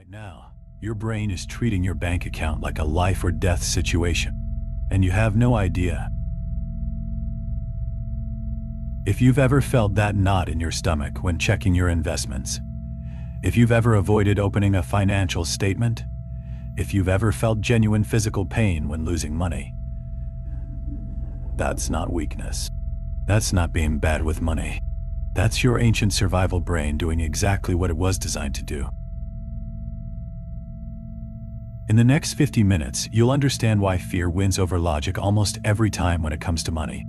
now, your brain is treating your bank account like a life or death situation, and you have no idea. If you've ever felt that knot in your stomach when checking your investments, if you've ever avoided opening a financial statement, if you've ever felt genuine physical pain when losing money, that's not weakness. That's not being bad with money. That's your ancient survival brain doing exactly what it was designed to do. In the next 50 minutes, you'll understand why fear wins over logic almost every time when it comes to money.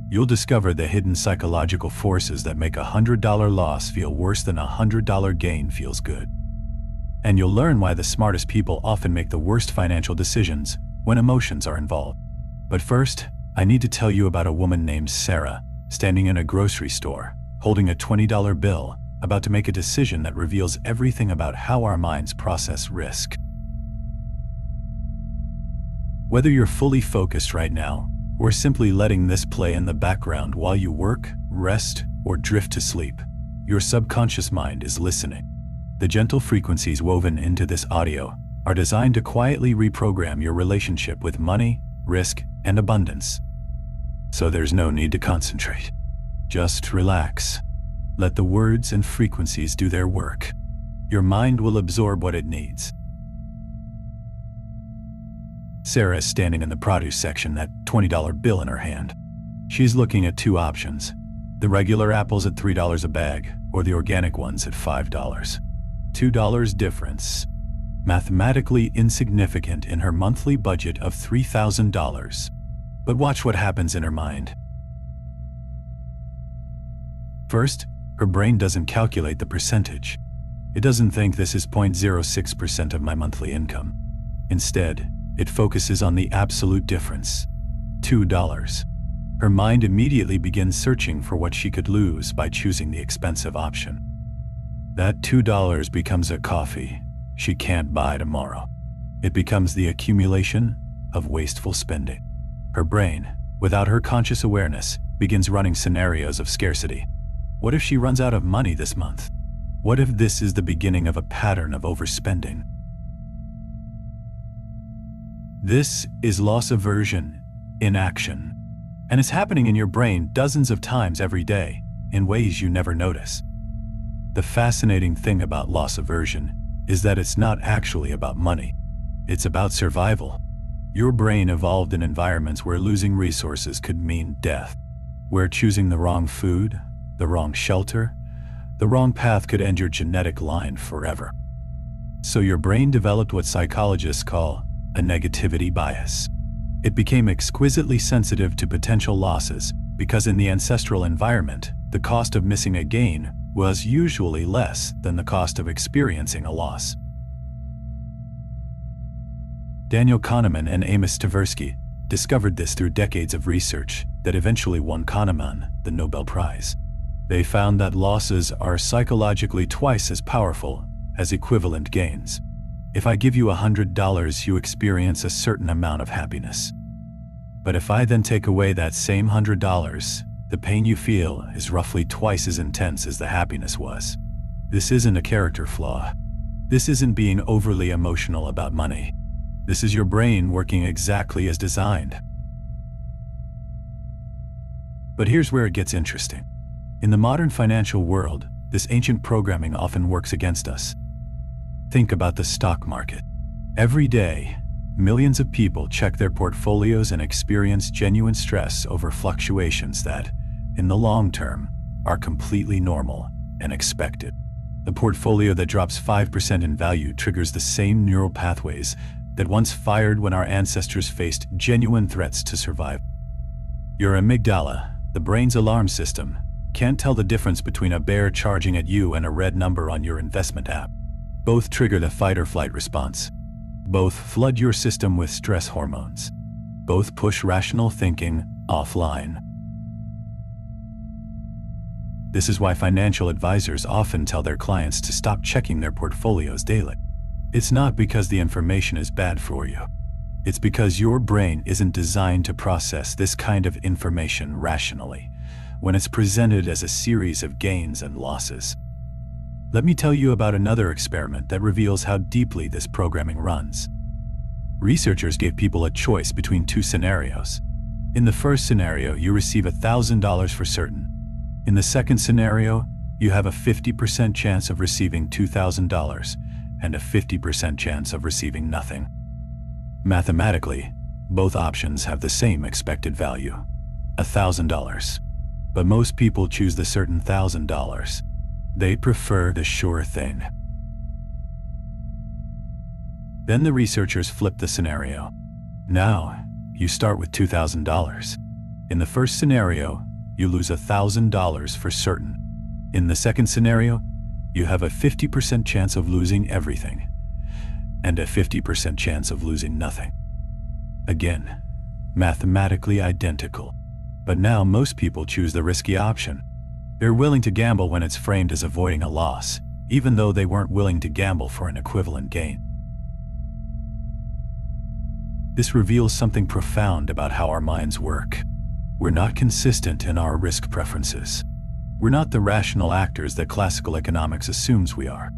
You'll discover the hidden psychological forces that make a $100 loss feel worse than a $100 gain feels good. And you'll learn why the smartest people often make the worst financial decisions when emotions are involved. But first, I need to tell you about a woman named Sarah, standing in a grocery store, holding a $20 bill, about to make a decision that reveals everything about how our minds process risk. Whether you're fully focused right now, or simply letting this play in the background while you work, rest, or drift to sleep, your subconscious mind is listening. The gentle frequencies woven into this audio are designed to quietly reprogram your relationship with money, risk, and abundance. So there's no need to concentrate. Just relax. Let the words and frequencies do their work. Your mind will absorb what it needs. Sarah is standing in the produce section, that $20 bill in her hand. She's looking at two options: the regular apples at $3 a bag, or the organic ones at $5. $2 difference. Mathematically insignificant in her monthly budget of $3,000. But watch what happens in her mind. First, her brain doesn't calculate the percentage. It doesn't think this is 0.06% of my monthly income. Instead, it focuses on the absolute difference, $2. Her mind immediately begins searching for what she could lose by choosing the expensive option. That $2 becomes a coffee she can't buy tomorrow. It becomes the accumulation of wasteful spending. Her brain, without her conscious awareness, begins running scenarios of scarcity. What if she runs out of money this month? What if this is the beginning of a pattern of overspending? This is loss aversion in action, and it's happening in your brain dozens of times every day in ways you never notice. The fascinating thing about loss aversion is that it's not actually about money. It's about survival. Your brain evolved in environments where losing resources could mean death, where choosing the wrong food, the wrong shelter, the wrong path could end your genetic line forever. So your brain developed what psychologists call a negativity bias. It became exquisitely sensitive to potential losses because in the ancestral environment, the cost of missing a gain was usually less than the cost of experiencing a loss. Daniel Kahneman and Amos Tversky discovered this through decades of research that eventually won Kahneman the Nobel Prize. They found that losses are psychologically twice as powerful as equivalent gains. If I give you $100, you experience a certain amount of happiness. But if I then take away that same $100, the pain you feel is roughly twice as intense as the happiness was. This isn't a character flaw. This isn't being overly emotional about money. This is your brain working exactly as designed. But here's where it gets interesting. In the modern financial world, this ancient programming often works against us. Think about the stock market. Every day, millions of people check their portfolios and experience genuine stress over fluctuations that, in the long term, are completely normal and expected. A portfolio that drops 5% in value triggers the same neural pathways that once fired when our ancestors faced genuine threats to survival. Your amygdala, the brain's alarm system, can't tell the difference between a bear charging at you and a red number on your investment app. Both trigger the fight or flight response. Both flood your system with stress hormones. Both push rational thinking offline. This is why financial advisors often tell their clients to stop checking their portfolios daily. It's not because the information is bad for you. It's because your brain isn't designed to process this kind of information rationally when it's presented as a series of gains and losses. Let me tell you about another experiment that reveals how deeply this programming runs. Researchers gave people a choice between two scenarios. In the first scenario, you receive $1,000 for certain. In the second scenario, you have a 50% chance of receiving $2,000 and a 50% chance of receiving nothing. Mathematically, both options have the same expected value, $1,000. But most people choose the certain $1,000. They prefer the sure thing. Then the researchers flipped the scenario. Now, you start with $2,000. In the first scenario, you lose $1,000 for certain. In the second scenario, you have a 50% chance of losing everything and a 50% chance of losing nothing. Again, mathematically identical. But now most people choose the risky option. They're willing to gamble when it's framed as avoiding a loss, even though they weren't willing to gamble for an equivalent gain. This reveals something profound about how our minds work. We're not consistent in our risk preferences. We're not the rational actors that classical economics assumes we are.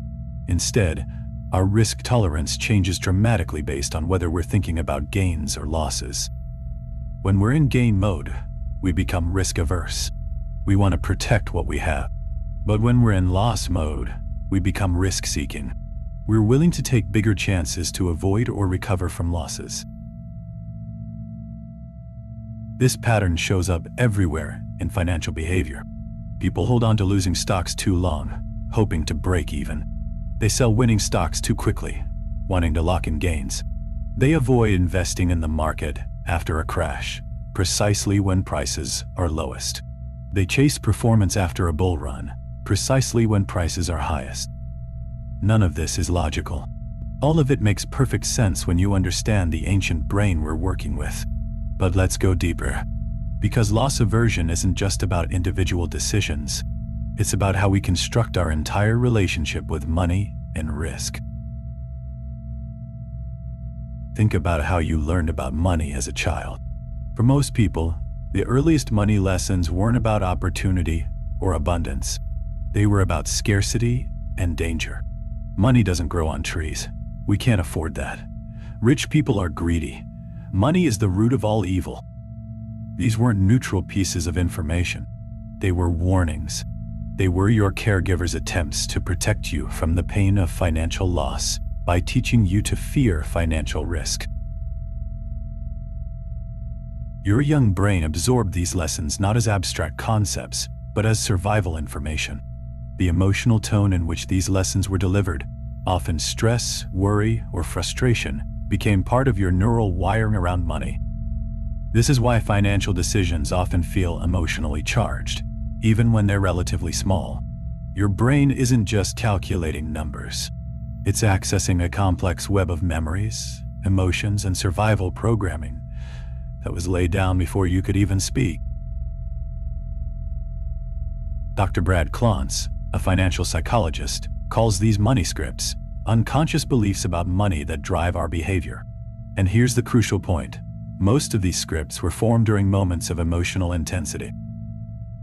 Instead, our risk tolerance changes dramatically based on whether we're thinking about gains or losses. When we're in gain mode, we become risk-averse. We want to protect what we have. But when we're in loss mode, we become risk-seeking. We're willing to take bigger chances to avoid or recover from losses. This pattern shows up everywhere in financial behavior. People hold on to losing stocks too long, hoping to break even. They sell winning stocks too quickly, wanting to lock in gains. They avoid investing in the market after a crash, precisely when prices are lowest. They chase performance after a bull run, precisely when prices are highest. None of this is logical. All of it makes perfect sense when you understand the ancient brain we're working with. But let's go deeper. Because loss aversion isn't just about individual decisions. It's about how we construct our entire relationship with money and risk. Think about how you learned about money as a child. For most people, the earliest money lessons weren't about opportunity or abundance. They were about scarcity and danger. Money doesn't grow on trees. We can't afford that. Rich people are greedy. Money is the root of all evil. These weren't neutral pieces of information. They were warnings. They were your caregiver's attempts to protect you from the pain of financial loss by teaching you to fear financial risk. Your young brain absorbed these lessons not as abstract concepts, but as survival information. The emotional tone in which these lessons were delivered, often stress, worry, or frustration, became part of your neural wiring around money. This is why financial decisions often feel emotionally charged, even when they're relatively small. Your brain isn't just calculating numbers. It's accessing a complex web of memories, emotions, and survival programming that was laid down before you could even speak. Dr. Brad Klontz, a financial psychologist, calls these money scripts unconscious beliefs about money that drive our behavior. And here's the crucial point. Most of these scripts were formed during moments of emotional intensity.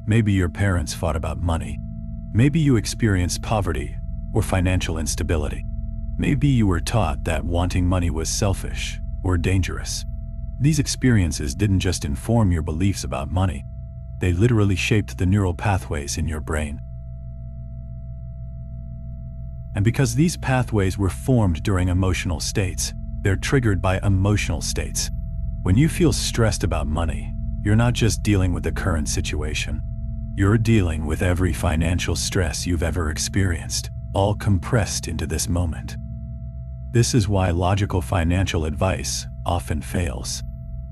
Maybe your parents fought about money. Maybe you experienced poverty or financial instability. Maybe you were taught that wanting money was selfish or dangerous. These experiences didn't just inform your beliefs about money. They literally shaped the neural pathways in your brain. And because these pathways were formed during emotional states, they're triggered by emotional states. When you feel stressed about money, you're not just dealing with the current situation. You're dealing with every financial stress you've ever experienced, all compressed into this moment. This is why logical financial advice often fails.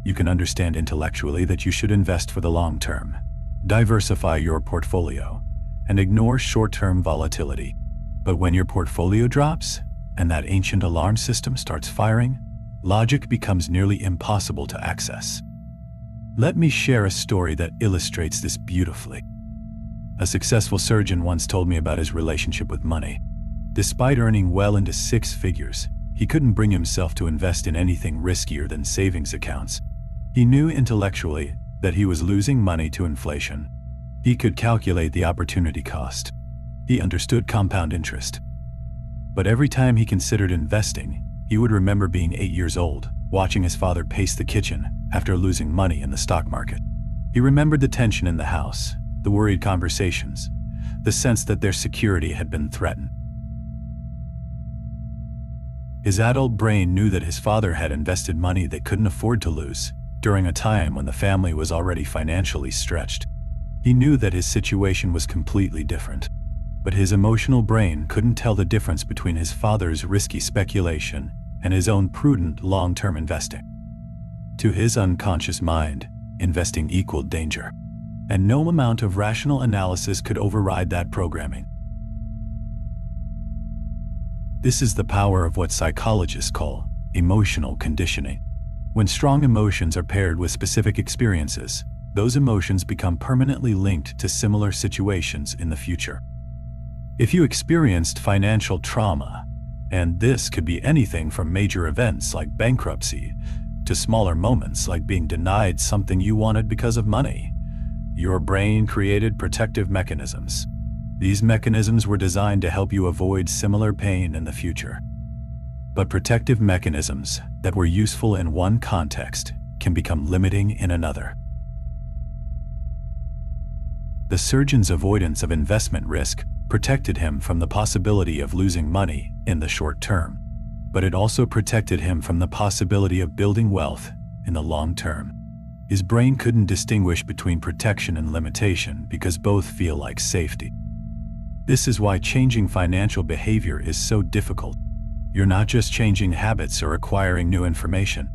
You can understand intellectually that you should invest for the long term, diversify your portfolio, and ignore short-term volatility. But when your portfolio drops and that ancient alarm system starts firing, logic becomes nearly impossible to access. Let me share a story that illustrates this beautifully. A successful surgeon once told me about his relationship with money. Despite earning well into six figures, he couldn't bring himself to invest in anything riskier than savings accounts. He knew intellectually that he was losing money to inflation. He could calculate the opportunity cost. He understood compound interest. But every time he considered investing, he would remember being 8 years old, watching his father pace the kitchen after losing money in the stock market. He remembered the tension in the house, the worried conversations, the sense that their security had been threatened. His adult brain knew that his father had invested money they couldn't afford to lose, during a time when the family was already financially stretched. He knew that his situation was completely different, but his emotional brain couldn't tell the difference between his father's risky speculation and his own prudent long-term investing. To his unconscious mind, investing equaled danger, and no amount of rational analysis could override that programming. This is the power of what psychologists call emotional conditioning. When strong emotions are paired with specific experiences, those emotions become permanently linked to similar situations in the future. If you experienced financial trauma, and this could be anything from major events like bankruptcy to smaller moments like being denied something you wanted because of money, your brain created protective mechanisms. These mechanisms were designed to help you avoid similar pain in the future. But protective mechanisms that were useful in one context can become limiting in another. The surgeon's avoidance of investment risk protected him from the possibility of losing money in the short term, but it also protected him from the possibility of building wealth in the long term. His brain couldn't distinguish between protection and limitation because both feel like safety. This is why changing financial behavior is so difficult. You're not just changing habits or acquiring new information.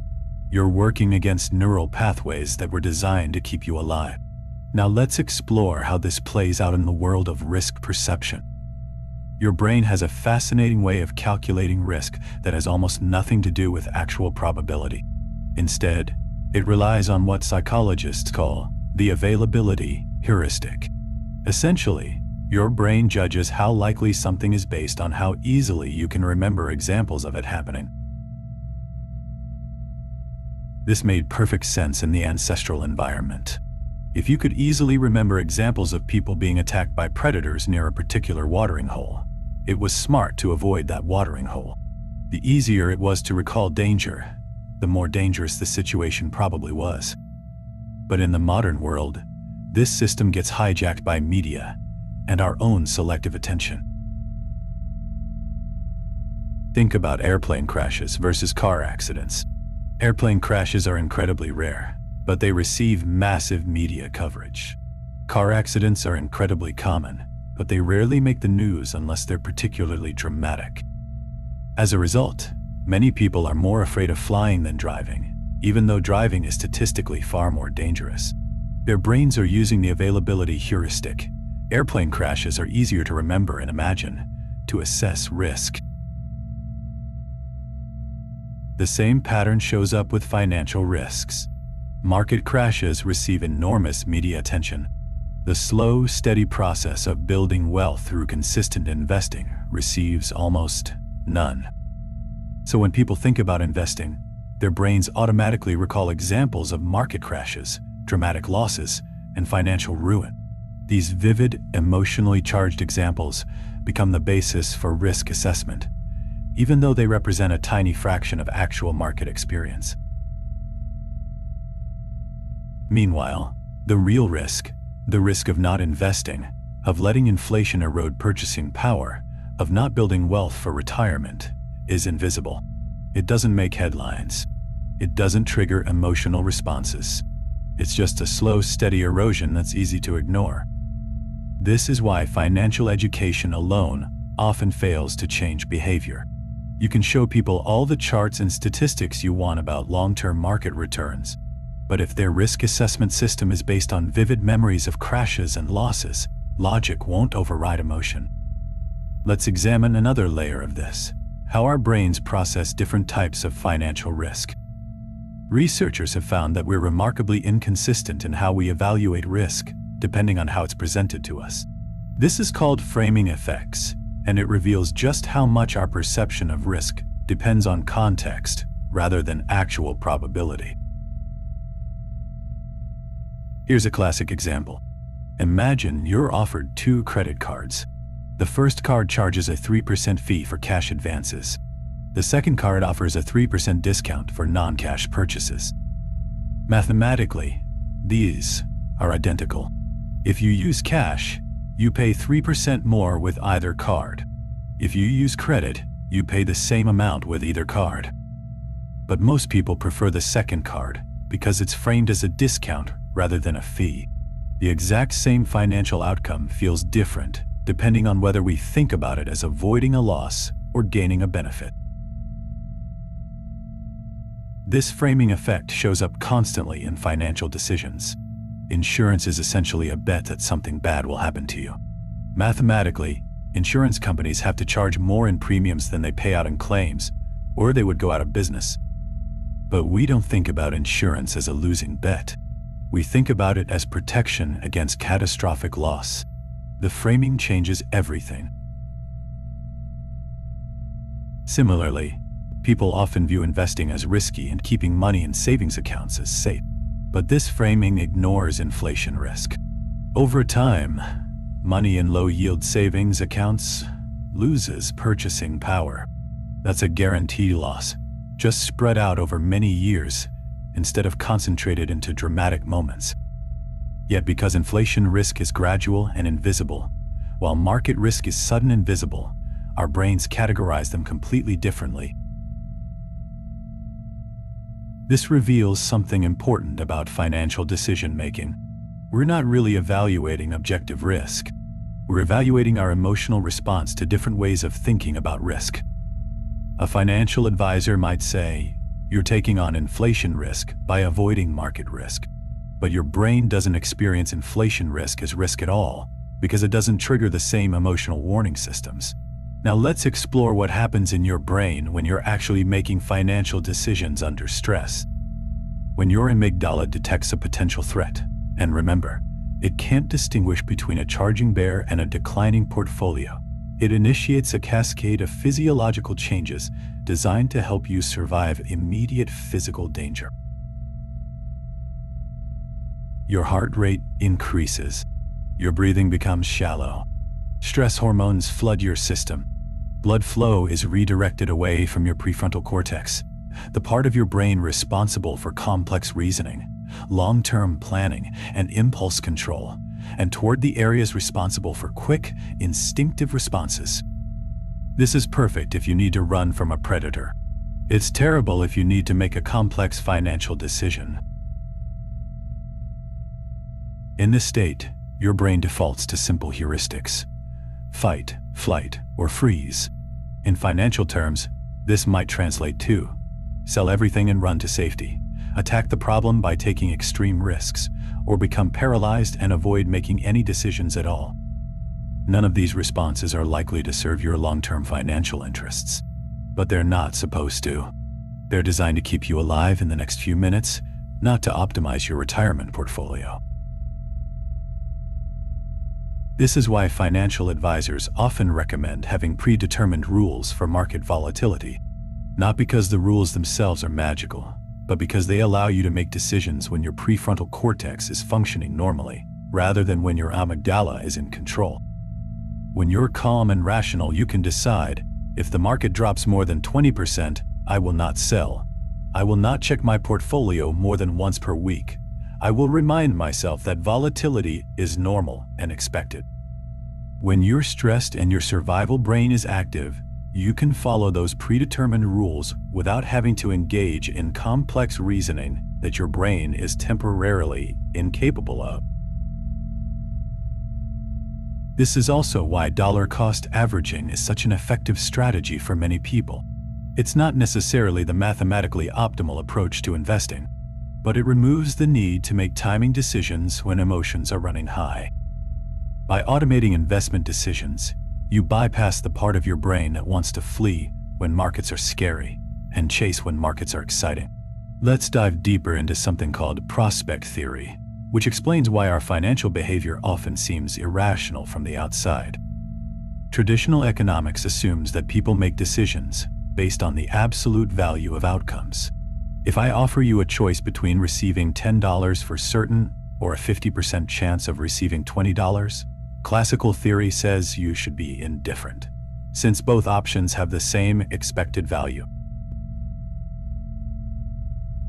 You're working against neural pathways that were designed to keep you alive. Now let's explore how this plays out in the world of risk perception. Your brain has a fascinating way of calculating risk that has almost nothing to do with actual probability. Instead, it relies on what psychologists call the availability heuristic. Essentially, your brain judges how likely something is based on how easily you can remember examples of it happening. This made perfect sense in the ancestral environment. If you could easily remember examples of people being attacked by predators near a particular watering hole, it was smart to avoid that watering hole. The easier it was to recall danger, the more dangerous the situation probably was. But in the modern world, this system gets hijacked by media and our own selective attention. Think about airplane crashes versus car accidents. Airplane crashes are incredibly rare, but they receive massive media coverage. Car accidents are incredibly common, but they rarely make the news unless they're particularly dramatic. As a result, many people are more afraid of flying than driving, even though driving is statistically far more dangerous. Their brains are using the availability heuristic. Airplane crashes are easier to remember and imagine, to assess risk. The same pattern shows up with financial risks. Market crashes receive enormous media attention. The slow, steady process of building wealth through consistent investing receives almost none. So when people think about investing, their brains automatically recall examples of market crashes, dramatic losses, and financial ruin. These vivid, emotionally charged examples become the basis for risk assessment, even though they represent a tiny fraction of actual market experience. Meanwhile, the real risk, the risk of not investing, of letting inflation erode purchasing power, of not building wealth for retirement, is invisible. It doesn't make headlines. It doesn't trigger emotional responses. It's just a slow, steady erosion that's easy to ignore. This is why financial education alone often fails to change behavior. You can show people all the charts and statistics you want about long-term market returns, but if their risk assessment system is based on vivid memories of crashes and losses, logic won't override emotion. Let's examine another layer of this: how our brains process different types of financial risk. Researchers have found that we're remarkably inconsistent in how we evaluate risk, depending on how it's presented to us. This is called framing effects, and it reveals just how much our perception of risk depends on context rather than actual probability. Here's a classic example. Imagine you're offered 2 credit cards. The first card charges a 3% fee for cash advances. The second card offers a 3% discount for non-cash purchases. Mathematically, these are identical. If you use cash, you pay 3% more with either card. If you use credit, you pay the same amount with either card. But most people prefer the second card because it's framed as a discount rather than a fee. The exact same financial outcome feels different depending on whether we think about it as avoiding a loss or gaining a benefit. This framing effect shows up constantly in financial decisions. Insurance is essentially a bet that something bad will happen to you. Mathematically, insurance companies have to charge more in premiums than they pay out in claims, or they would go out of business. But we don't think about insurance as a losing bet. We think about it as protection against catastrophic loss. The framing changes everything. Similarly, people often view investing as risky and keeping money in savings accounts as safe. But this framing ignores inflation risk. Over time, money in low-yield savings accounts loses purchasing power. That's a guaranteed loss, just spread out over many years instead of concentrated into dramatic moments. Yet because inflation risk is gradual and invisible, while market risk is sudden and visible, our brains categorize them completely differently. This reveals something important about financial decision-making. We're not really evaluating objective risk. We're evaluating our emotional response to different ways of thinking about risk. A financial advisor might say, you're taking on inflation risk by avoiding market risk. But your brain doesn't experience inflation risk as risk at all because it doesn't trigger the same emotional warning systems. Now let's explore what happens in your brain when you're actually making financial decisions under stress. When your amygdala detects a potential threat, and remember, it can't distinguish between a charging bear and a declining portfolio, it initiates a cascade of physiological changes designed to help you survive immediate physical danger. Your heart rate increases. Your breathing becomes shallow. Stress hormones flood your system. Blood flow is redirected away from your prefrontal cortex, the part of your brain responsible for complex reasoning, long-term planning, and impulse control, and toward the areas responsible for quick, instinctive responses. This is perfect if you need to run from a predator. It's terrible if you need to make a complex financial decision. In this state, your brain defaults to simple heuristics: fight, flight, or freeze. In financial terms, this might translate to sell everything and run to safety, attack the problem by taking extreme risks, or become paralyzed and avoid making any decisions at all. None of these responses are likely to serve your long-term financial interests, but they're not supposed to. They're designed to keep you alive in the next few minutes, not to optimize your retirement portfolio. This is why financial advisors often recommend having predetermined rules for market volatility. Not because the rules themselves are magical, but because they allow you to make decisions when your prefrontal cortex is functioning normally, rather than when your amygdala is in control. When you're calm and rational, you can decide, if the market drops more than 20%, I will not sell. I will not check my portfolio more than once per week. I will remind myself that volatility is normal and expected. When you're stressed and your survival brain is active, you can follow those predetermined rules without having to engage in complex reasoning that your brain is temporarily incapable of. This is also why dollar-cost averaging is such an effective strategy for many people. It's not necessarily the mathematically optimal approach to investing, but it removes the need to make timing decisions when emotions are running high. By automating investment decisions, you bypass the part of your brain that wants to flee when markets are scary and chase when markets are exciting. Let's dive deeper into something called prospect theory, which explains why our financial behavior often seems irrational from the outside. Traditional economics assumes that people make decisions based on the absolute value of outcomes. If I offer you a choice between receiving $10 for certain or a 50% chance of receiving $20, Classical theory says you should be indifferent, since both options have the same expected value.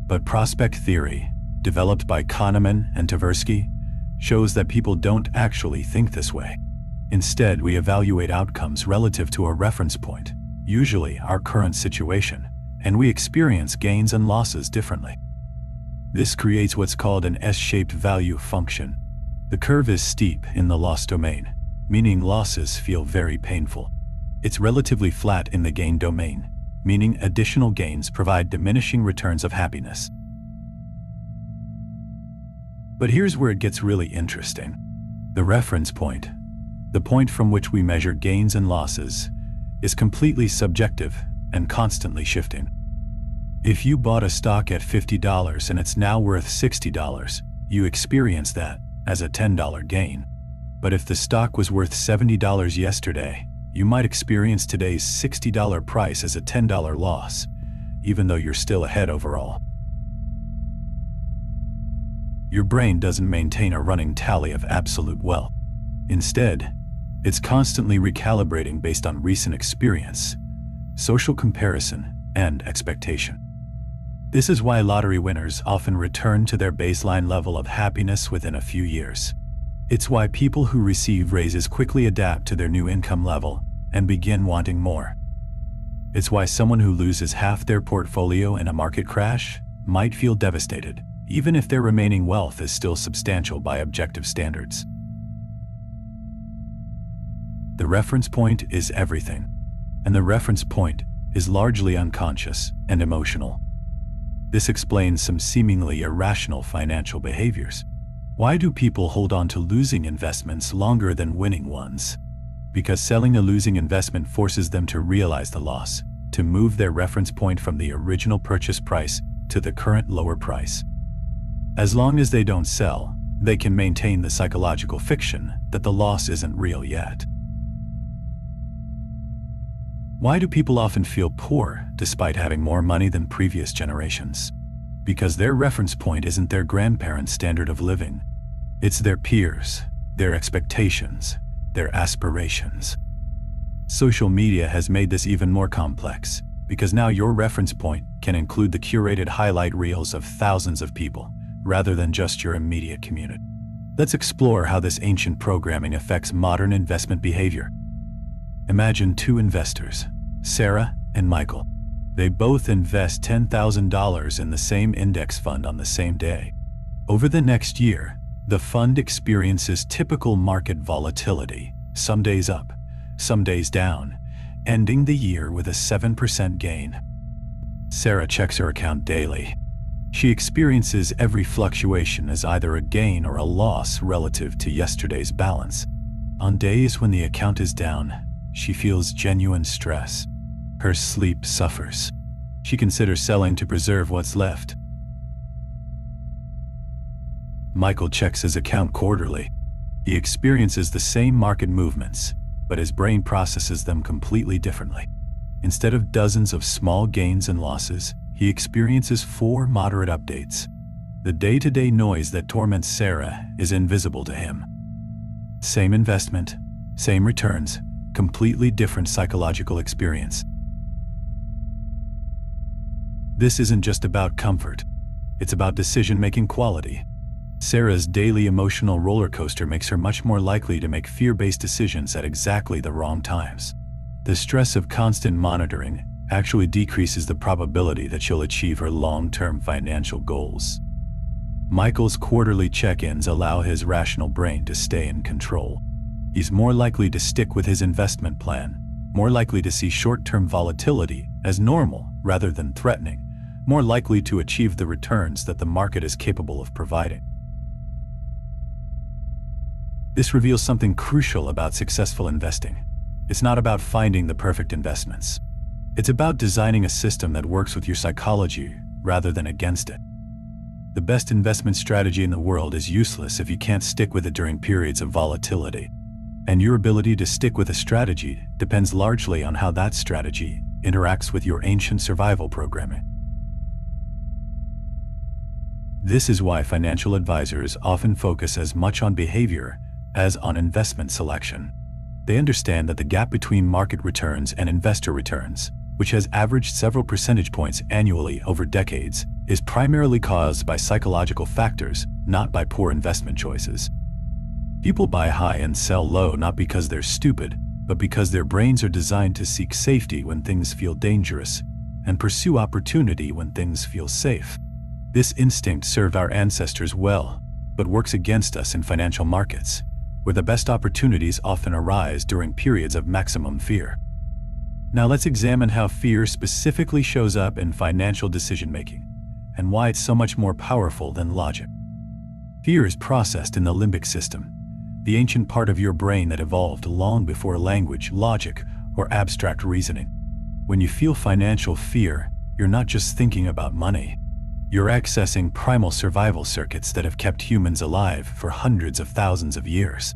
But prospect theory, developed by Kahneman and Tversky, shows that people don't actually think this way. Instead, we evaluate outcomes relative to a reference point, usually our current situation, and we experience gains and losses differently. This creates what's called an S-shaped value function. The curve is steep in the loss domain, meaning losses feel very painful. It's relatively flat in the gain domain, meaning additional gains provide diminishing returns of happiness. But here's where it gets really interesting. The reference point, the point from which we measure gains and losses, is completely subjective and constantly shifting. If you bought a stock at $50 and it's now worth $60, you experience that as a $10 gain. But if the stock was worth $70 yesterday, you might experience today's $60 price as a $10 loss, even though you're still ahead overall. Your brain doesn't maintain a running tally of absolute wealth. Instead, it's constantly recalibrating based on recent experience, social comparison, and expectation. This is why lottery winners often return to their baseline level of happiness within a few years. It's why people who receive raises quickly adapt to their new income level and begin wanting more. It's why someone who loses half their portfolio in a market crash might feel devastated, even if their remaining wealth is still substantial by objective standards. The reference point is everything, and the reference point is largely unconscious and emotional. This explains some seemingly irrational financial behaviors. Why do people hold on to losing investments longer than winning ones? Because selling a losing investment forces them to realize the loss, to move their reference point from the original purchase price to the current lower price. As long as they don't sell, they can maintain the psychological fiction that the loss isn't real yet. Why do people often feel poor despite having more money than previous generations? Because their reference point isn't their grandparents' standard of living. It's their peers, their expectations, their aspirations. Social media has made this even more complex, because now your reference point can include the curated highlight reels of thousands of people, rather than just your immediate community. Let's explore how this ancient programming affects modern investment behavior. Imagine two investors, Sarah and Michael. They both invest $10,000 in the same index fund on the same day. Over the next year, the fund experiences typical market volatility, some days up, some days down, ending the year with a 7% gain. Sarah checks her account daily. She experiences every fluctuation as either a gain or a loss relative to yesterday's balance. On days when the account is down, she feels genuine stress. Her sleep suffers. She considers selling to preserve what's left. Michael checks his account quarterly. He experiences the same market movements, but his brain processes them completely differently. Instead of dozens of small gains and losses, he experiences 4 moderate updates. The day-to-day noise that torments Sarah is invisible to him. Same investment, same returns, completely different psychological experience. This isn't just about comfort. It's about decision-making quality. Sarah's daily emotional roller coaster makes her much more likely to make fear-based decisions at exactly the wrong times. The stress of constant monitoring actually decreases the probability that she'll achieve her long-term financial goals. Michael's quarterly check-ins allow his rational brain to stay in control. He's more likely to stick with his investment plan, more likely to see short-term volatility as normal rather than threatening, more likely to achieve the returns that the market is capable of providing. This reveals something crucial about successful investing. It's not about finding the perfect investments. It's about designing a system that works with your psychology rather than against it. The best investment strategy in the world is useless if you can't stick with it during periods of volatility. And your ability to stick with a strategy depends largely on how that strategy interacts with your ancient survival programming. This is why financial advisors often focus as much on behavior as on investment selection. They understand that the gap between market returns and investor returns, which has averaged several percentage points annually over decades, is primarily caused by psychological factors, not by poor investment choices. People buy high and sell low not because they're stupid, but because their brains are designed to seek safety when things feel dangerous and pursue opportunity when things feel safe. This instinct served our ancestors well, but works against us in financial markets, where the best opportunities often arise during periods of maximum fear. Now let's examine how fear specifically shows up in financial decision-making, and why it's so much more powerful than logic. Fear is processed in the limbic system, the ancient part of your brain that evolved long before language, logic, or abstract reasoning. When you feel financial fear, you're not just thinking about money. You're accessing primal survival circuits that have kept humans alive for hundreds of thousands of years.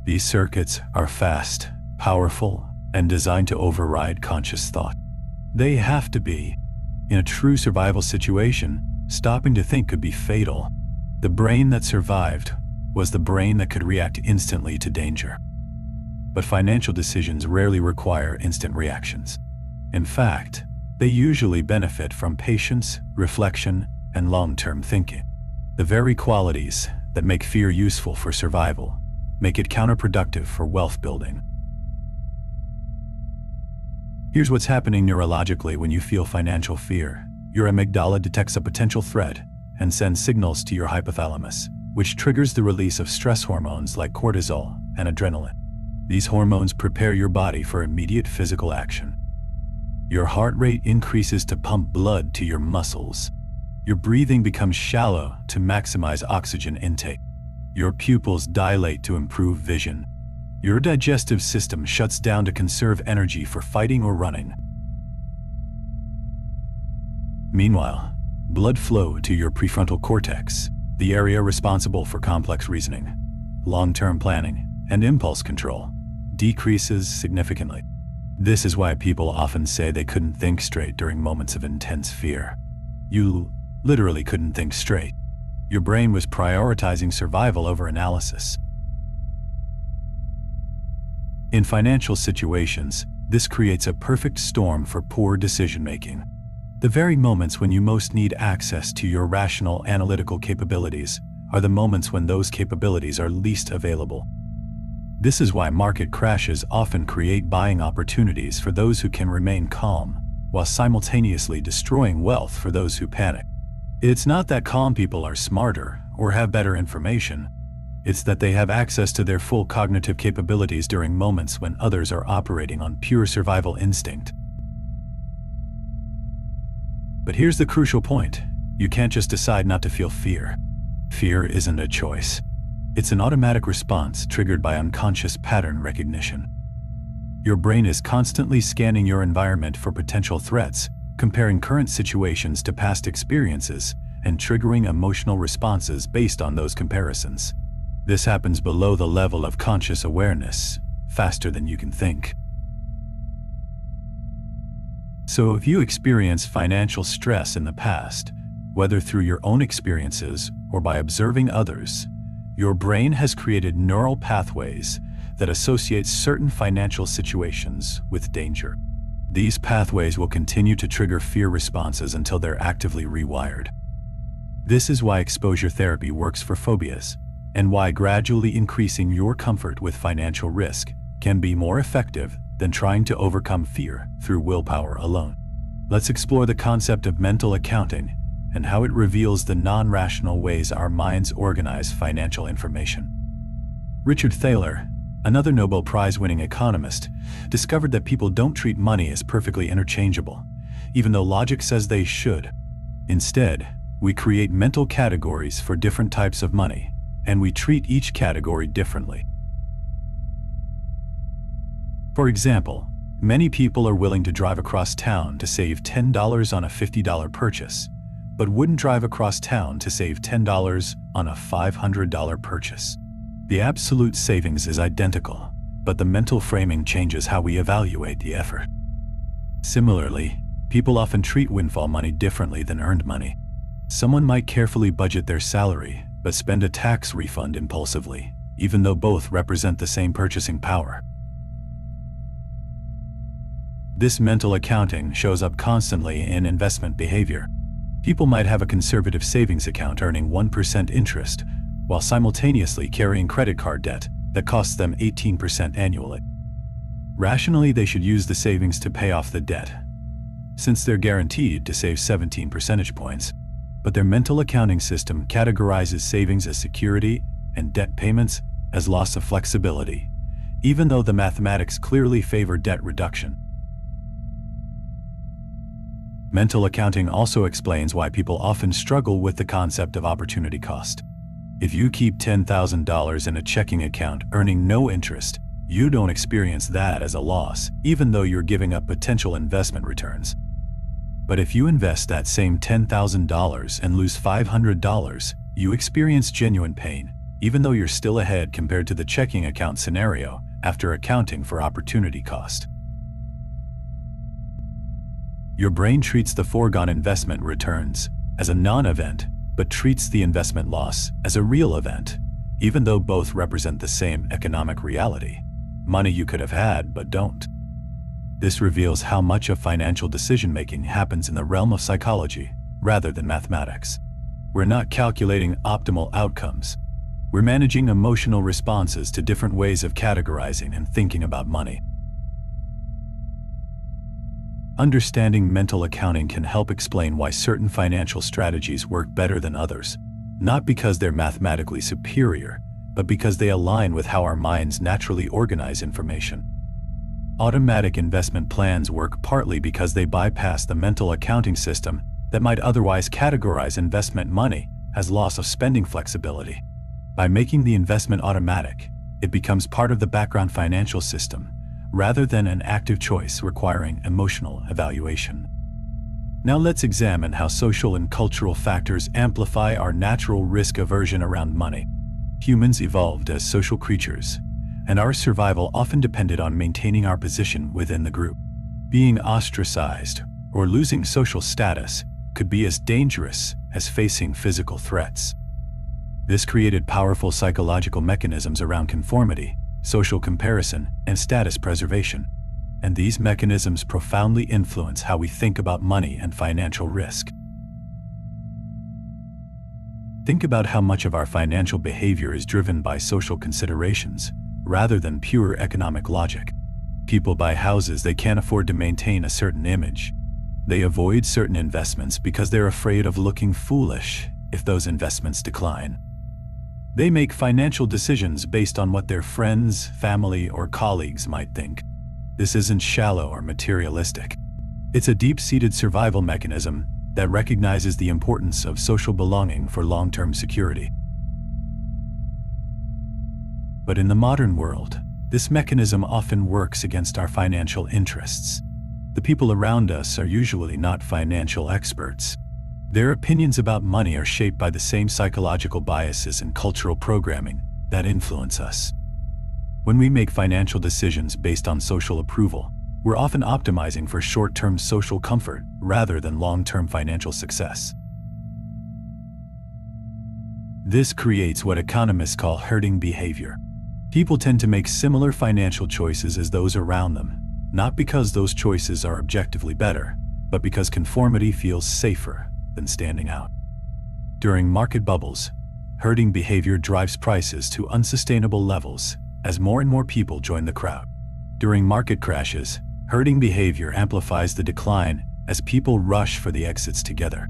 These circuits are fast, powerful, and designed to override conscious thought. They have to be. In a true survival situation, stopping to think could be fatal. The brain that survived was the brain that could react instantly to danger. But financial decisions rarely require instant reactions. In fact, they usually benefit from patience, reflection, and long-term thinking. The very qualities that make fear useful for survival make it counterproductive for wealth building. Here's what's happening neurologically when you feel financial fear. Your amygdala detects a potential threat and sends signals to your hypothalamus, which triggers the release of stress hormones like cortisol and adrenaline. These hormones prepare your body for immediate physical action. Your heart rate increases to pump blood to your muscles. Your breathing becomes shallow to maximize oxygen intake. Your pupils dilate to improve vision. Your digestive system shuts down to conserve energy for fighting or running. Meanwhile, blood flow to your prefrontal cortex, the area responsible for complex reasoning, long-term planning, and impulse control, decreases significantly. This is why people often say they couldn't think straight during moments of intense fear. You literally couldn't think straight. Your brain was prioritizing survival over analysis. In financial situations, this creates a perfect storm for poor decision-making. The very moments when you most need access to your rational analytical capabilities are the moments when those capabilities are least available. This is why market crashes often create buying opportunities for those who can remain calm, while simultaneously destroying wealth for those who panic. It's not that calm people are smarter or have better information. It's that they have access to their full cognitive capabilities during moments when others are operating on pure survival instinct. But here's the crucial point. You can't just decide not to feel fear. Fear isn't a choice. It's an automatic response triggered by unconscious pattern recognition. Your brain is constantly scanning your environment for potential threats, comparing current situations to past experiences, and triggering emotional responses based on those comparisons. This happens below the level of conscious awareness, faster than you can think. So if you experience financial stress in the past, whether through your own experiences or by observing others, your brain has created neural pathways that associate certain financial situations with danger. These pathways will continue to trigger fear responses until they're actively rewired. This is why exposure therapy works for phobias, and why gradually increasing your comfort with financial risk can be more effective than trying to overcome fear through willpower alone. Let's explore the concept of mental accounting and how it reveals the non-rational ways our minds organize financial information. Richard Thaler, another Nobel Prize-winning economist, discovered that people don't treat money as perfectly interchangeable, even though logic says they should. Instead, we create mental categories for different types of money, and we treat each category differently. For example, many people are willing to drive across town to save $10 on a $50 purchase, but wouldn't drive across town to save $10 on a $500 purchase. The absolute savings is identical, but the mental framing changes how we evaluate the effort. Similarly, people often treat windfall money differently than earned money. Someone might carefully budget their salary, but spend a tax refund impulsively, even though both represent the same purchasing power. This mental accounting shows up constantly in investment behavior. People might have a conservative savings account earning 1% interest, while simultaneously carrying credit card debt that costs them 18% annually. Rationally, they should use the savings to pay off the debt, since they're guaranteed to save 17 percentage points. But their mental accounting system categorizes savings as security and debt payments as loss of flexibility, even though the mathematics clearly favor debt reduction. Mental accounting also explains why people often struggle with the concept of opportunity cost. If you keep $10,000 in a checking account earning no interest, you don't experience that as a loss, even though you're giving up potential investment returns. But if you invest that same $10,000 and lose $500, you experience genuine pain, even though you're still ahead compared to the checking account scenario after accounting for opportunity cost. Your brain treats the foregone investment returns as a non-event, but treats the investment loss as a real event, even though both represent the same economic reality. Money you could have had, but don't. This reveals how much of financial decision-making happens in the realm of psychology rather than mathematics. We're not calculating optimal outcomes. We're managing emotional responses to different ways of categorizing and thinking about money. Understanding mental accounting can help explain why certain financial strategies work better than others, not because they're mathematically superior, but because they align with how our minds naturally organize information. Automatic investment plans work partly because they bypass the mental accounting system that might otherwise categorize investment money as loss of spending flexibility. By making the investment automatic, it becomes part of the background financial system, rather than an active choice requiring emotional evaluation. Now let's examine how social and cultural factors amplify our natural risk aversion around money. Humans evolved as social creatures, and our survival often depended on maintaining our position within the group. Being ostracized or losing social status could be as dangerous as facing physical threats. This created powerful psychological mechanisms around conformity, social comparison, and status preservation. And these mechanisms profoundly influence how we think about money and financial risk. Think about how much of our financial behavior is driven by social considerations, rather than pure economic logic. People buy houses they can't afford to maintain a certain image. They avoid certain investments because they're afraid of looking foolish if those investments decline. They make financial decisions based on what their friends, family, or colleagues might think. This isn't shallow or materialistic. It's a deep-seated survival mechanism that recognizes the importance of social belonging for long-term security. But in the modern world, this mechanism often works against our financial interests. The people around us are usually not financial experts. Their opinions about money are shaped by the same psychological biases and cultural programming that influence us. When we make financial decisions based on social approval, we're often optimizing for short-term social comfort rather than long-term financial success. This creates what economists call herding behavior. People tend to make similar financial choices as those around them, not because those choices are objectively better, but because conformity feels safer than standing out. During market bubbles, herding behavior drives prices to unsustainable levels as more and more people join the crowd. During market crashes, herding behavior amplifies the decline as people rush for the exits together.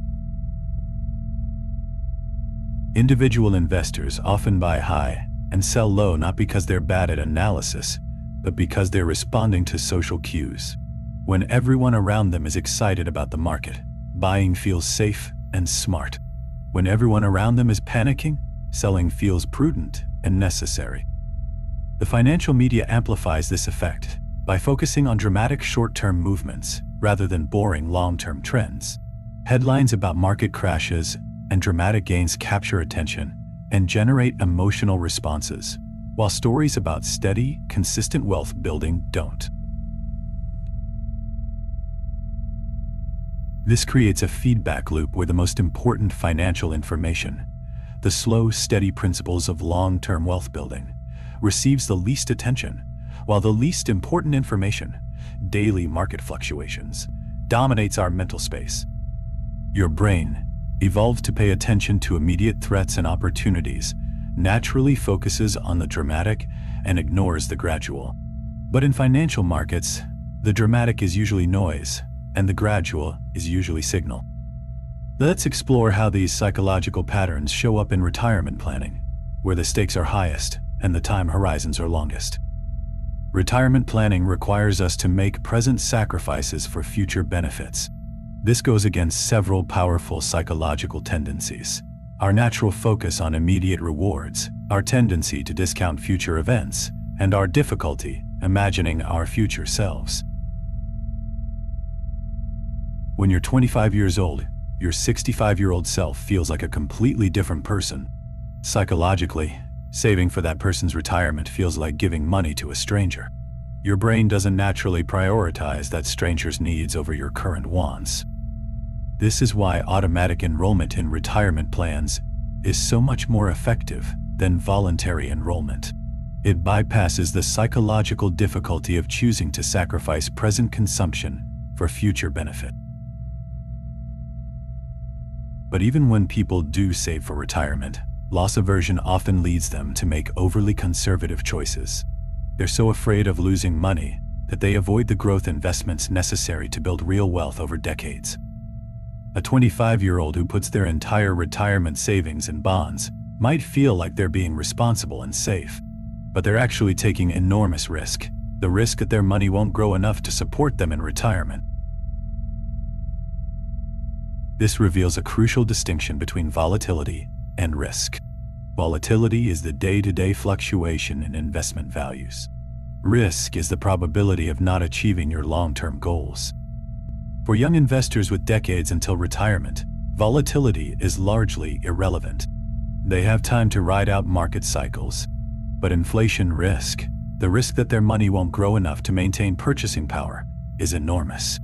Individual investors often buy high and sell low not because they're bad at analysis, but because they're responding to social cues. When everyone around them is excited about the market, buying feels safe and smart. When everyone around them is panicking, selling feels prudent and necessary. The financial media amplifies this effect by focusing on dramatic short-term movements rather than boring long-term trends. Headlines about market crashes and dramatic gains capture attention and generate emotional responses, while stories about steady, consistent wealth building don't. This creates a feedback loop where the most important financial information, the slow, steady principles of long-term wealth building, receives the least attention, while the least important information, daily market fluctuations, dominates our mental space. Your brain, evolved to pay attention to immediate threats and opportunities, naturally focuses on the dramatic and ignores the gradual. But in financial markets, the dramatic is usually noise, and the gradual is usually signal. Let's explore how these psychological patterns show up in retirement planning, where the stakes are highest and the time horizons are longest. Retirement planning requires us to make present sacrifices for future benefits. This goes against several powerful psychological tendencies: our natural focus on immediate rewards, our tendency to discount future events, and our difficulty imagining our future selves. When you're 25 years old, your 65-year-old self feels like a completely different person. Psychologically, saving for that person's retirement feels like giving money to a stranger. Your brain doesn't naturally prioritize that stranger's needs over your current wants. This is why automatic enrollment in retirement plans is so much more effective than voluntary enrollment. It bypasses the psychological difficulty of choosing to sacrifice present consumption for future benefit. But even when people do save for retirement, loss aversion often leads them to make overly conservative choices. They're so afraid of losing money that they avoid the growth investments necessary to build real wealth over decades. A 25-year-old who puts their entire retirement savings in bonds might feel like they're being responsible and safe, but they're actually taking enormous risk, the risk that their money won't grow enough to support them in retirement. This reveals a crucial distinction between volatility and risk. Volatility is the day-to-day fluctuation in investment values. Risk is the probability of not achieving your long-term goals. For young investors with decades until retirement, volatility is largely irrelevant. They have time to ride out market cycles. But inflation risk, the risk that their money won't grow enough to maintain purchasing power, is enormous.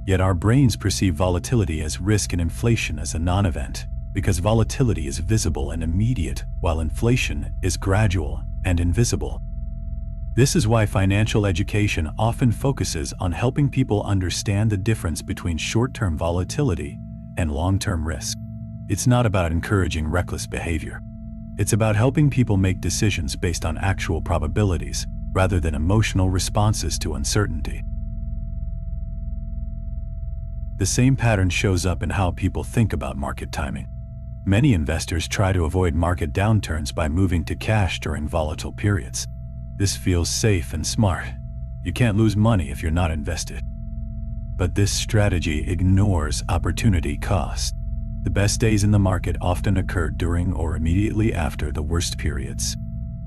Yet our brains perceive volatility as risk and inflation as a non-event, because volatility is visible and immediate, while inflation is gradual and invisible. This is why financial education often focuses on helping people understand the difference between short-term volatility and long-term risk. It's not about encouraging reckless behavior. It's about helping people make decisions based on actual probabilities, rather than emotional responses to uncertainty. The same pattern shows up in how people think about market timing. Many investors try to avoid market downturns by moving to cash during volatile periods. This feels safe and smart. You can't lose money if you're not invested. But this strategy ignores opportunity cost. The best days in the market often occur during or immediately after the worst periods.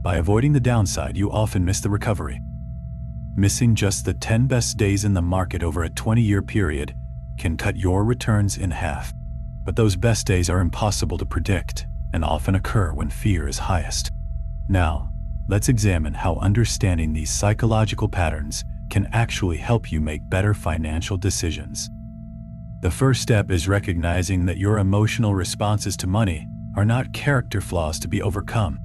By avoiding the downside, you often miss the recovery. Missing just the 10 best days in the market over a 20-year period can cut your returns in half. But those best days are impossible to predict and often occur when fear is highest. Now, let's examine how understanding these psychological patterns can actually help you make better financial decisions. The first step is recognizing that your emotional responses to money are not character flaws to be overcome.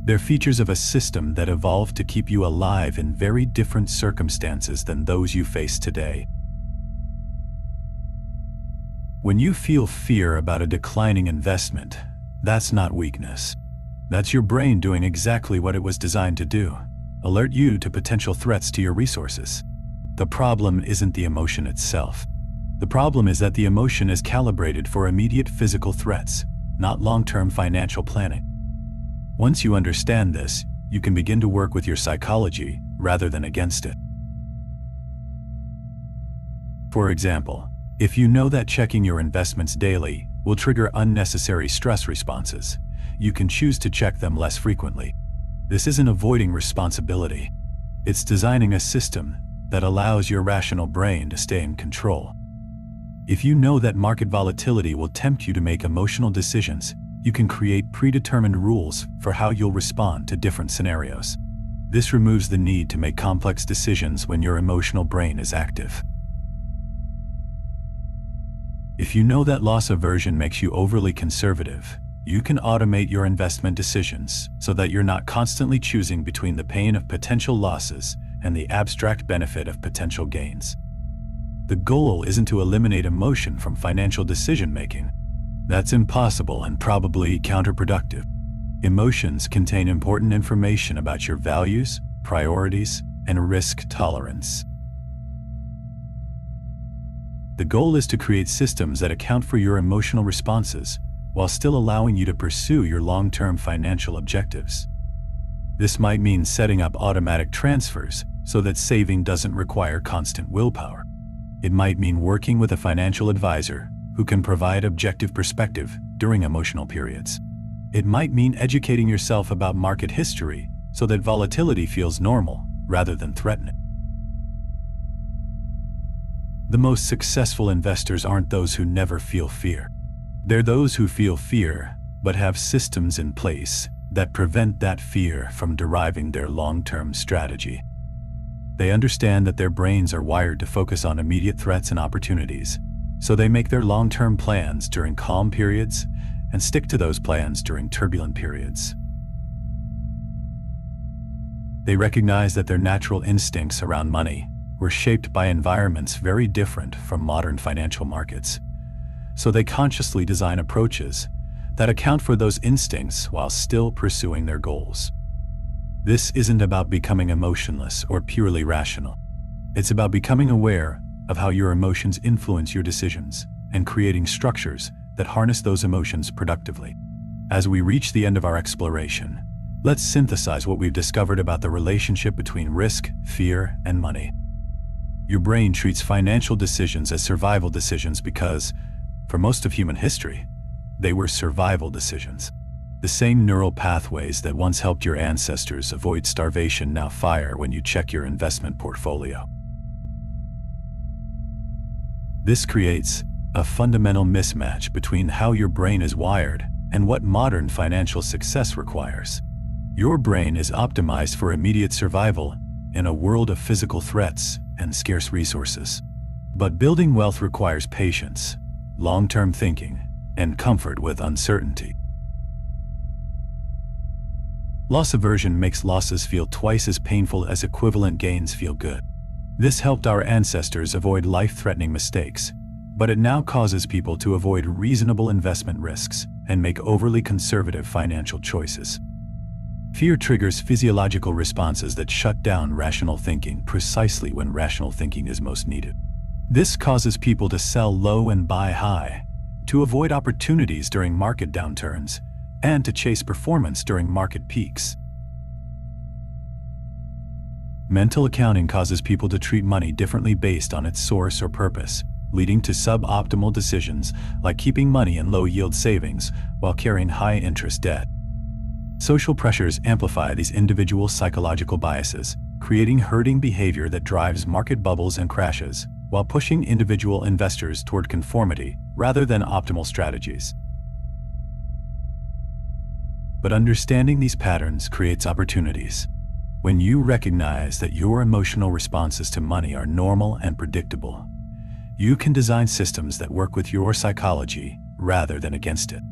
They're features of a system that evolved to keep you alive in very different circumstances than those you face today. When you feel fear about a declining investment, that's not weakness. That's your brain doing exactly what it was designed to do: alert you to potential threats to your resources. The problem isn't the emotion itself. The problem is that the emotion is calibrated for immediate physical threats, not long-term financial planning. Once you understand this, you can begin to work with your psychology rather than against it. For example, if you know that checking your investments daily will trigger unnecessary stress responses, you can choose to check them less frequently. This isn't avoiding responsibility. It's designing a system that allows your rational brain to stay in control. If you know that market volatility will tempt you to make emotional decisions, you can create predetermined rules for how you'll respond to different scenarios. This removes the need to make complex decisions when your emotional brain is active. If you know that loss aversion makes you overly conservative, you can automate your investment decisions so that you're not constantly choosing between the pain of potential losses and the abstract benefit of potential gains. The goal isn't to eliminate emotion from financial decision-making. That's impossible and probably counterproductive. Emotions contain important information about your values, priorities, and risk tolerance. The goal is to create systems that account for your emotional responses while still allowing you to pursue your long-term financial objectives. This might mean setting up automatic transfers so that saving doesn't require constant willpower. It might mean working with a financial advisor who can provide objective perspective during emotional periods. It might mean educating yourself about market history so that volatility feels normal rather than threatening. The most successful investors aren't those who never feel fear. They're those who feel fear but have systems in place that prevent that fear from deriving their long-term strategy. They understand that their brains are wired to focus on immediate threats and opportunities, so they make their long-term plans during calm periods and stick to those plans during turbulent periods. They recognize that their natural instincts around money were shaped by environments very different from modern financial markets, so they consciously design approaches that account for those instincts while still pursuing their goals. This isn't about becoming emotionless or purely rational. It's about becoming aware of how your emotions influence your decisions and creating structures that harness those emotions productively. As we reach the end of our exploration, let's synthesize what we've discovered about the relationship between risk, fear, and money. Your brain treats financial decisions as survival decisions because, for most of human history, they were survival decisions. The same neural pathways that once helped your ancestors avoid starvation now fire when you check your investment portfolio. This creates a fundamental mismatch between how your brain is wired and what modern financial success requires. Your brain is optimized for immediate survival in a world of physical threats and scarce resources. But building wealth requires patience, long-term thinking, and comfort with uncertainty. Loss aversion makes losses feel twice as painful as equivalent gains feel good. This helped our ancestors avoid life-threatening mistakes, but it now causes people to avoid reasonable investment risks and make overly conservative financial choices. Fear triggers physiological responses that shut down rational thinking precisely when rational thinking is most needed. This causes people to sell low and buy high, to avoid opportunities during market downturns, and to chase performance during market peaks. Mental accounting causes people to treat money differently based on its source or purpose, leading to suboptimal decisions like keeping money in low-yield savings while carrying high-interest debt. Social pressures amplify these individual psychological biases, creating herding behavior that drives market bubbles and crashes, while pushing individual investors toward conformity rather than optimal strategies. But understanding these patterns creates opportunities. When you recognize that your emotional responses to money are normal and predictable, you can design systems that work with your psychology rather than against it.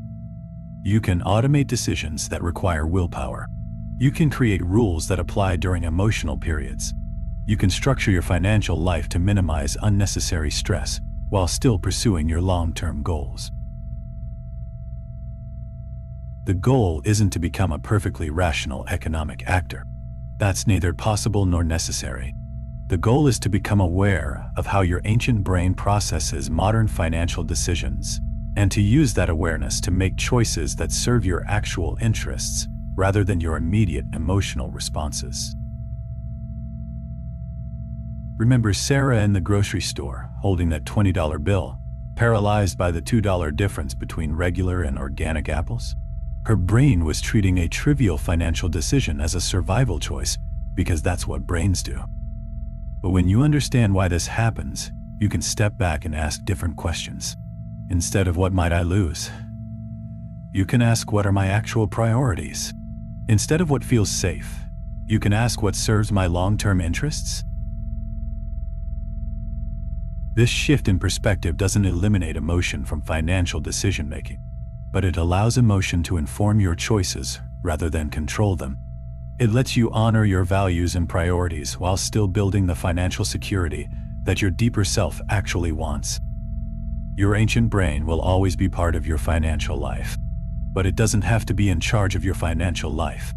You can automate decisions that require willpower. You can create rules that apply during emotional periods. You can structure your financial life to minimize unnecessary stress while still pursuing your long-term goals. The goal isn't to become a perfectly rational economic actor. That's neither possible nor necessary. The goal is to become aware of how your ancient brain processes modern financial decisions, and to use that awareness to make choices that serve your actual interests rather than your immediate emotional responses. Remember Sarah in the grocery store holding that $20 bill, paralyzed by the $2 difference between regular and organic apples? Her brain was treating a trivial financial decision as a survival choice because that's what brains do. But when you understand why this happens, you can step back and ask different questions. Instead of what might I lose, you can ask what are my actual priorities. Instead of what feels safe, you can ask what serves my long-term interests. This shift in perspective doesn't eliminate emotion from financial decision-making, but it allows emotion to inform your choices rather than control them. It lets you honor your values and priorities while still building the financial security that your deeper self actually wants. Your ancient brain will always be part of your financial life, but it doesn't have to be in charge of your financial life.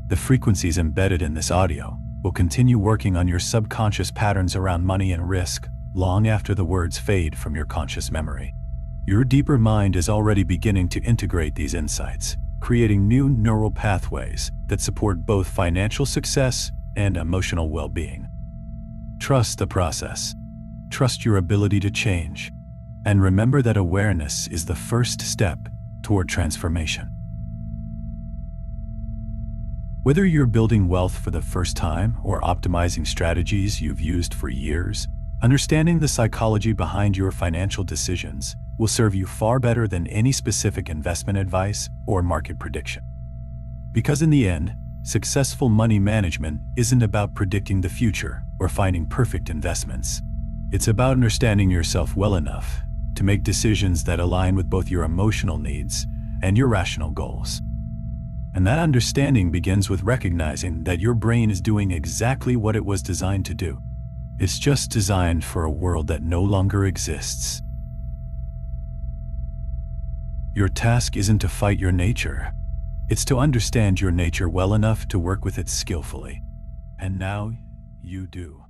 The frequencies embedded in this audio will continue working on your subconscious patterns around money and risk long after the words fade from your conscious memory. Your deeper mind is already beginning to integrate these insights, creating new neural pathways that support both financial success and emotional well-being. Trust the process. Trust your ability to change. And remember that awareness is the first step toward transformation. Whether you're building wealth for the first time or optimizing strategies you've used for years, understanding the psychology behind your financial decisions will serve you far better than any specific investment advice or market prediction. Because in the end, successful money management isn't about predicting the future or finding perfect investments. It's about understanding yourself well enough to make decisions that align with both your emotional needs and your rational goals. And that understanding begins with recognizing that your brain is doing exactly what it was designed to do. It's just designed for a world that no longer exists. Your task isn't to fight your nature. It's to understand your nature well enough to work with it skillfully. And now you do.